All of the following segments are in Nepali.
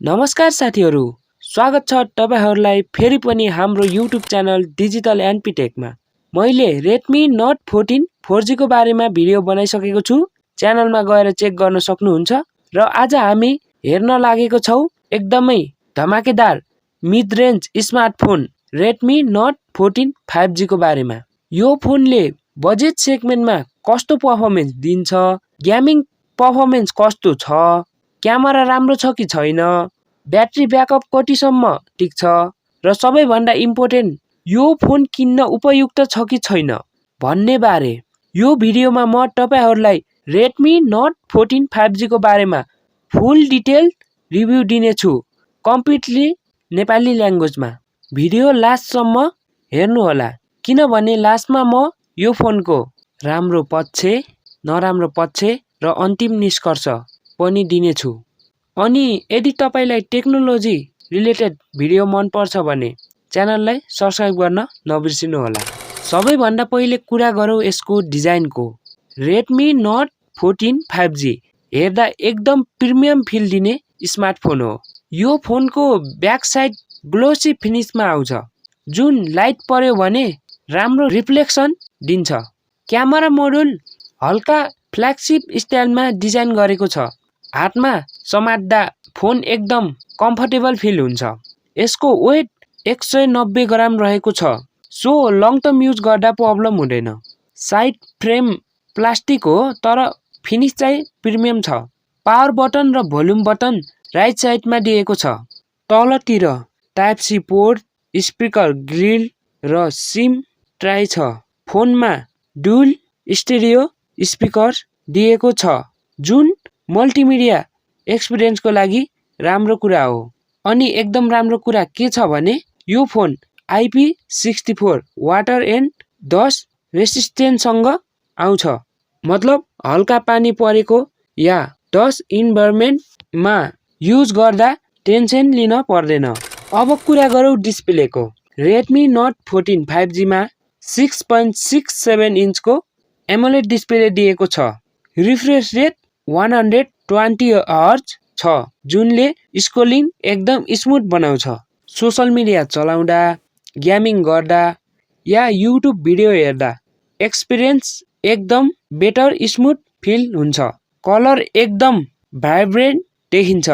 नमस्कार साथीहरू, स्वागत छ तपाईहरुलाई फेरि पनि हाम्रो युट्युब च्यानल डिजिटल एनपी टेकमा। मैले Redmi Note 14 4G को बारेमा भिडियो बनाइसकेको छु। च्यानलमा गएर चेक गर्न सक्नुहुन्छ र आज हामी हेर्न लागेको छौं एकदमै धमाकेदार mid range smartphone Redmi Note 14 5G को बारेमा। यो फोनले बजेट सेगमेन्टमा कस्तो परफर्मेन्स दिन्छ, गेमिङ परफर्मेन्स कस्तो छ, क्यामेरा राम्रो छ कि छैन, ब्याट्री ब्याकअप कतिसम्म टिक्छ र सबैभन्दा इम्पोर्टेन्ट यो फोन किन्न उपयुक्त छ कि छैन भन्ने बारे यो भिडियोमा म तपाईहरुलाई Redmi Note 14 5G को बारेमा फुल डिटेल रिभ्यु दिनेछु, कम्प्लिटली नेपाली ल्याङ्ग्वेजमा। भिडियो लास्टसम्म हेर्नु होला किनभने लास्टमा म यो फोनको राम्रो पक्ष, नराम्रो पक्ष र अन्तिम निष्कर्ष पनि दिनेछु। अनि यदि तपाईलाई टेक्नोलोजी रिलेटेड भिडियो मन पर्छ भने च्यानललाई सब्स्क्राइब गर्न नबिर्सिनु होला। सबैभन्दा पहिले कुरा गरौँ यसको डिजाइनको। Redmi Note 14 5G हेर्दा एकदम प्रिमियम फिल दिने स्मार्टफोन हो। यो फोनको ब्याक साइड ग्लोसी फिनिशमा आउँछ जुन लाइट पर्यो भने राम्रो रिफ्लेक्सन दिन्छ। क्यामेरा मोडुल हल्का फ्ल्यागशिप स्टाइलमा डिजाइन गरेको छ। हातमा समात्दा फोन एकदम कम्फर्टेबल फिल हुन्छ। यसको वेट 190 ग्राम रहेको छ, सो लङ टर्म युज गर्दा प्रब्लम हुँदैन। साइड फ्रेम प्लास्टिक हो तर फिनिश चाहिँ प्रिमियम छ। पावर बटन र भोल्युम बटन राइट साइडमा दिएको छ। तलतिर type C port, speaker grille र सिम ट्राई छ। फोनमा डुअल स्टेरियो स्पिकर दिएको छ जुन मल्टिमिडिया एक्सपिरियन्सको लागि राम्रो कुरा हो। अनि एकदम राम्रो कुरा के छ भने यो phone IP64 water and dust रेसिस्टेन्ससँग आउँछ। मतलब हल्का पानी परेको या डस्ट इन्भाइरोमेन्टमा युज गर्दा टेन्सन लिन पर्दैन। अब कुरा गरौँ डिस्प्लेको। Redmi Note 14 5G मा 6.67 इन्चको एमोलेड डिस्प्ले दिएको छ। रिफ्रेश रेट 120 हर्ज छ जुनले स्क्रोलिङ एकदम स्मुथ बनाउँछ। सोशल मिडिया चलाउँदा, गेमिङ गर्दा या युट्युब भिडियो हेर्दा एक्सपिरियन्स एकदम बेटर स्मुथ फिल हुन्छ। कलर एकदम भाइब्रेन्ट देखिन्छ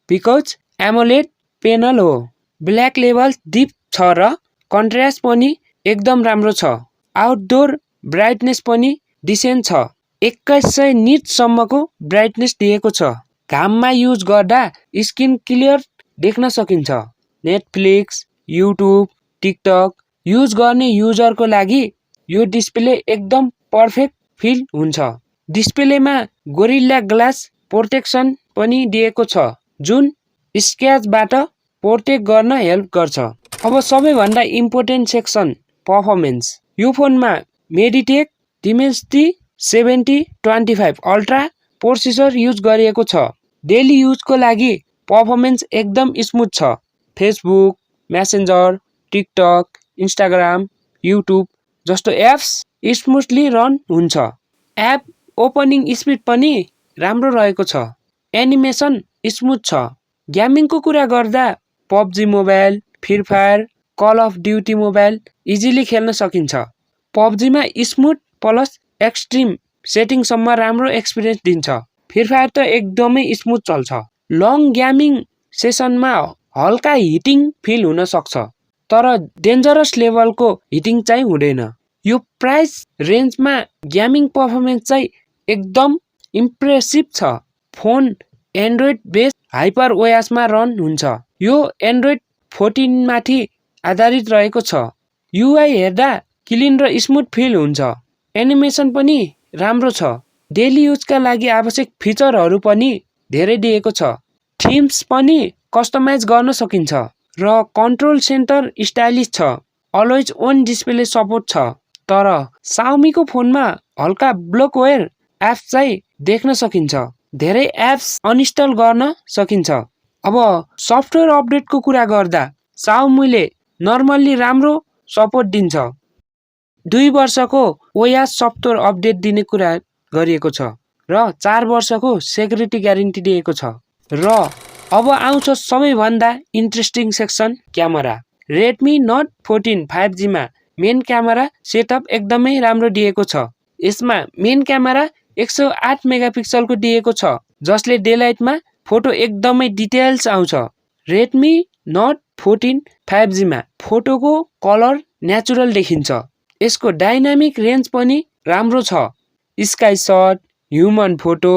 बिकज एमोलेड पेनल हो। ब्ल्याक लेभल डिप छ र कन्ट्रास्ट पनि एकदम राम्रो छ। आउटडोर ब्राइटनेस पनि डिसेन्ट छ। 2100 निट सम्मको ब्राइटनेस दिएको छ। घाममा युज गर्दा स्क्रिन क्लियर देख्न सकिन्छ। नेटफ्लिक्स, युट्युब, टिकटक युज गर्ने युजरको लागि यो डिस्प्ले एकदम पर्फेक्ट फिल हुन्छ। डिस्प्लेमा गोरिल्ला ग्लास प्रोटेक्सन पनि दिएको छ जुन स्क्रैचबाट प्रोटेक्ट गर्न हेल्प गर्छ। अब सबैभन्दा इम्पोर्टेन्ट सेक्सन परफर्मेन्स। यो फोनमा मेडिटेक डिमेन्सिटी 7025 अल्ट्रा प्रोसेसर युज गरिएको छ। डेली युजको लागि परफर्मेन्स एकदम स्मुथ छ। Facebook, messenger, TikTok, Instagram, YouTube जस्तो एप्स स्मुथली रन हुन्छ। एप ओपनिङ स्पिड पनि राम्रो रहेको छ। एनिमेसन स्मुथ छ। गेमिङको कुरा गर्दा PUBG mobile, free fire, call of duty mobile easily खेल्न सकिन्छ। PUBG मा स्मुथ प्लस एक्सट्रिम सेटिङसम्म राम्रो एक्सपिरियन्स दिन्छ। फ्री फायर त एकदमै स्मुथ चल्छ। लङ गेमिङ सेसनमा हल्का हिटिङ फिल हुन सक्छ तर डेन्जरस लेभलको हिटिङ चाहिँ हुँदैन। यो प्राइस रेन्जमा गेमिङ परफर्मेन्स चाहिँ एकदम इम्प्रेसिभ छ। फोन एन्ड्रोइड बेस्ड हाइपर ओएसमा रन हुन्छ। यो एन्ड्रोइड 14 माथि आधारित रहेको छ। युआई हेर्दा क्लिन र स्मुथ फिल हुन्छ। एनिमेसन पनि राम्रो छ। डेली युजका लागि आवश्यक फिचरहरू पनि धेरै दिएको छ। थिम्स पनि कस्टमाइज गर्न सकिन्छ र कन्ट्रोल सेन्टर स्टाइलिश छ। अलवेज ओन डिस्प्ले सपोर्ट छ तर Xiaomi को फोनमा हल्का ब्लोकवेयर एप्स चाहिँ देख्न सकिन्छ। धेरै एप्स अनइन्स्टल गर्न सकिन्छ। अब सफ्टवेयर अपडेटको कुरा गर्दा Xiaomi ले नर्मल्ली राम्रो सपोर्ट दिन्छ। 2 वर्षको ओएस सफ्टवेयर अपडेट दिने कुरा गरिएको छ र 4 वर्षको सेक्युरिटी ग्यारेन्टी दिएको छ र अब आउँछ सबैभन्दा interesting section, camera. Redmi note 14 5G मा मेन क्यामेरा सेटअप एकदमै राम्रो दिएको छ। यसमा मेन क्यामेरा 108 मेगापिक्सलको दिएको छ, जसले डेलाइटमा फोटो एकदमै डिटेल्स आउँछ। रेडमी नोट 14 5G मा फोटोको कलर नेचुरल देखिन्छ। यसको डाइनामिक रेन्ज पनि राम्रो छ। Sky shut, human photo,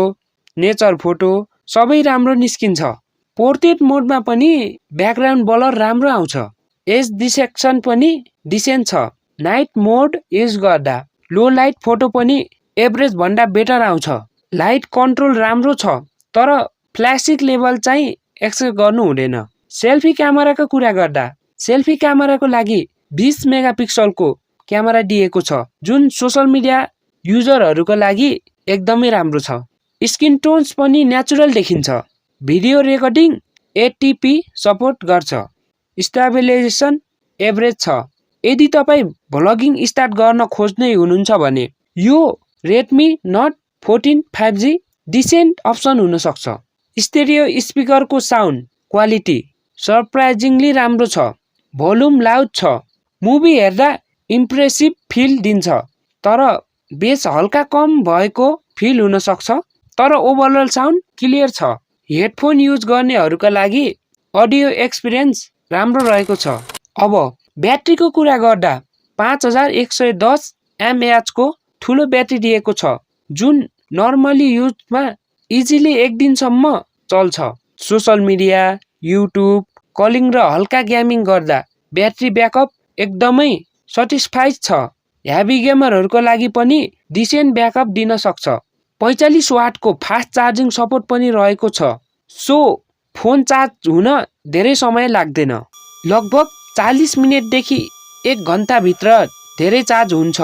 nature photo सबै राम्रो निस्किन्छ। पोर्ट्रेट मोडमा पनि ब्याकग्राउन्ड ब्लर राम्रो आउँछ। एज डिटेक्सन पनि डिसेन्ट छ। नाइट मोड युज गर्दा लो लाइट फोटो पनि एभरेज भन्दा बेटर आउँछ। लाइट कन्ट्रोल राम्रो छ, तर फ्ल्यासिक लेभल चाहिँ एक्सेस गर्नु हुँदैन। सेल्फी क्यामेराको कुरा गर्दा सेल्फी क्यामेराको लागि 20 मेगापिक्सलको क्यामेरा दिएको छ, जुन सोशल मिडिया युजरहरूको लागि एकदमै राम्रो छ। स्किन टोन्स पनि नेचुरल देखिन्छ। भिडियो रेकर्डिङ 80p सपोर्ट गर्छ। स्टेबलाइजेसन एभरेज छ। यदि तपाईँ भ्लगिङ स्टार्ट गर्न खोज्दै हुनुहुन्छ भने यो Redmi note 14 5G decent option हुन सक्छ। स्टेरियो स्पिकरको साउन्ड क्वालिटी सरप्राइजिङली राम्रो छ। भोल्युम लाउड छ। मुभी हेर्दा इम्प्रेसिभ फिल दिन्छ, तर बेस हल्का कम भएको फिल हुन सक्छ, तर ओभरअल साउन्ड क्लियर छ। हेडफोन युज गर्नेहरूका लागि अडियो एक्सपिरियन्स राम्रो रहेको छ। अब ब्याट्रीको कुरा गर्दा 5110 mAh को ठुलो ब्याट्री दिएको छ, जुन नर्मली युजमा इजिली एक दिनसम्म चल्छ। सोशल मिडिया, युट्युब, कलिङ र हल्का गेमिङ गर्दा ब्याट्री ब्याकअप एकदमै सेटिस्फाइड छ। हेभी गेमरहरूको लागि पनि डिसेन्ट ब्याकअप दिन सक्छ। 45 वाटको फास्ट चार्जिङ सपोर्ट पनि रहेको छ, सो फोन चार्ज हुन धेरै समय लाग्दैन। लगभग 40 मिनेटदेखि 1 घन्टाभित्र धेरै चार्ज हुन्छ।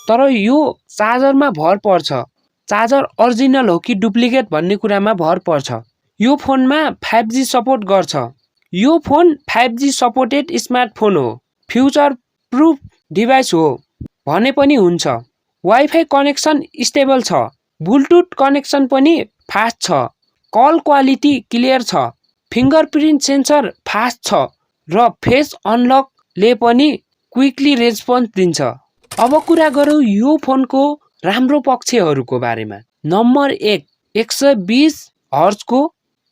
तर यो चार्जरमा भर पर्छ। चार्जर ओरिजिनल हो कि डुप्लिकेट भन्ने कुरामा भर पर्छ। यो फोनमा 5G सपोर्ट गर्छ। यो फोन 5G सपोर्टेड स्मार्टफोन हो। फ्युचर प्रुफ डिभाइस हो भने पनि हुन्छ। वाइफाई कनेक्सन स्टेबल छ। ब्लुटुथ कनेक्सन पनि फास्ट छ। कल क्वालिटी क्लियर छ। फिङ्गरप्रिन्ट सेन्सर फास्ट छ र फेस अनलकले पनि क्विकली रेस्पोन्स दिन्छ। अब कुरा गरौँ यो फोनको राम्रो पक्षहरूको बारेमा। नम्बर 1 120 हर्जको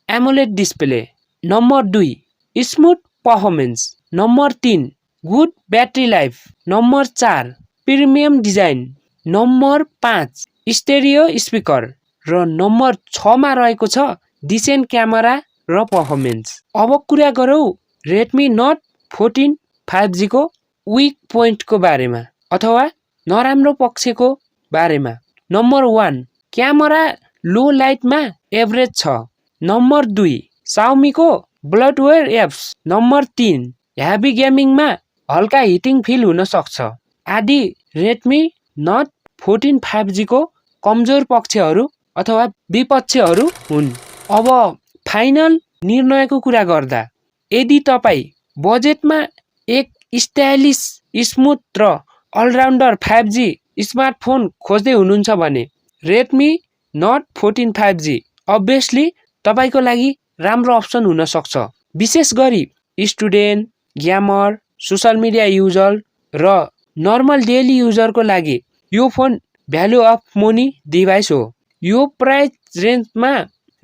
AMOLED display. Number 2 smooth performance. Number 3 good battery life. Number 4 premium design. Number 5 stereo speaker र नम्बर 6 मा रहेको छ डिसेन्ट क्यामेरा र पर्फर्मेन्स। अब कुरा गरौँ रेडमी नोट 14 5G को विक पोइन्टको बारेमा अथवा नराम्रो पक्षको बारेमा। नम्बर 1 क्यामेरा लो लाइटमा एभरेज छ। नम्बर 2 साउमीको ब्लटवेयर एप्स। नम्बर 3 हेभी गेमिङमा हल्का हिटिङ फिल हुन सक्छ। आदि रेडमी नोट 14 5G को कमजोर पक्षहरू अथवा विपक्षहरू हुन्। अब फाइनल निर्णयको कुरा गर्दा यदि तपाईँ बजेटमा एक स्टाइलिस, स्मुथ र अलराउन्डर 5G स्मार्टफोन खोज्दै हुनुहुन्छ भने रेडमी नोट 14 5G अभियसली तपाईँको लागि राम्रो अप्सन हुन सक्छ। विशेष गरी student, gamer, social media user र नर्मल डेली युजरको लागि यो phone value of money device हो। यो प्राइस रेन्जमा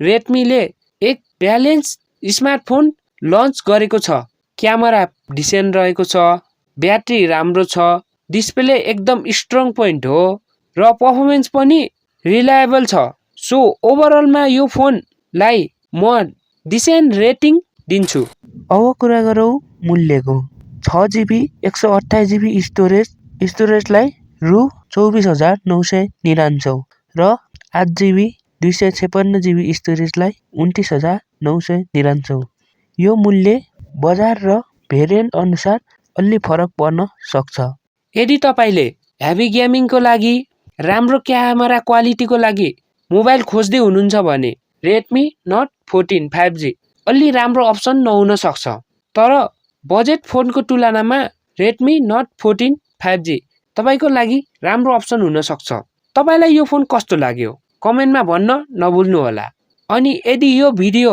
रेडमीले एक ब्यालेन्स स्मार्टफोन लन्च गरेको छ। क्यामेरा डिसेन्ट रहेको छ, ब्याट्री राम्रो छ, डिस्प्ले एकदम स्ट्रङ पोइन्ट हो र पर्फर्मेन्स पनि रिलायबल छ। सो ओभरअलमा यो फोनलाई म डिसेन्ट रेटिङ दिन्छु। अब कुरा गरौँ मूल्यको। 6GB 128GB स्टोरेजलाई रु 24,999 र 8GB 256GB स्टोरेजलाई 29,999। यो मूल्य बजार र भेरिएन्ट अनुसार अलि फरक पर्न सक्छ। यदि तपाईँले हेभी गेमिङको लागि, राम्रो क्यामेरा क्वालिटीको लागि मोबाइल खोज्दै हुनुहुन्छ भने रेडमी नोट 14 5G अलि राम्रो अप्सन नहुन सक्छ। तर बजेट फोनको तुलनामा रेडमी नोट 14 5G तपाईँको लागि राम्रो अप्सन हुन सक्छ। तपाईँलाई यो फोन कस्तो लाग्यो कमेन्टमा भन्न नभुल्नु होला। अनि यदि यो भिडियो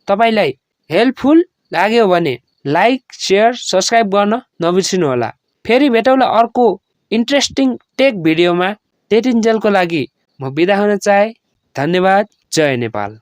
तपाईँलाई हेल्पफुल लाग्यो भने लाइक शेयर सब्सक्राइब गर्न नबिर्सिनु होला। फेरि भेटौँला अर्को इन्ट्रेस्टिङ टेक भिडियोमा। त्यतिन्जेलको लागि म बिदा हुन चाहे। धन्यवाद। जय नेपाल।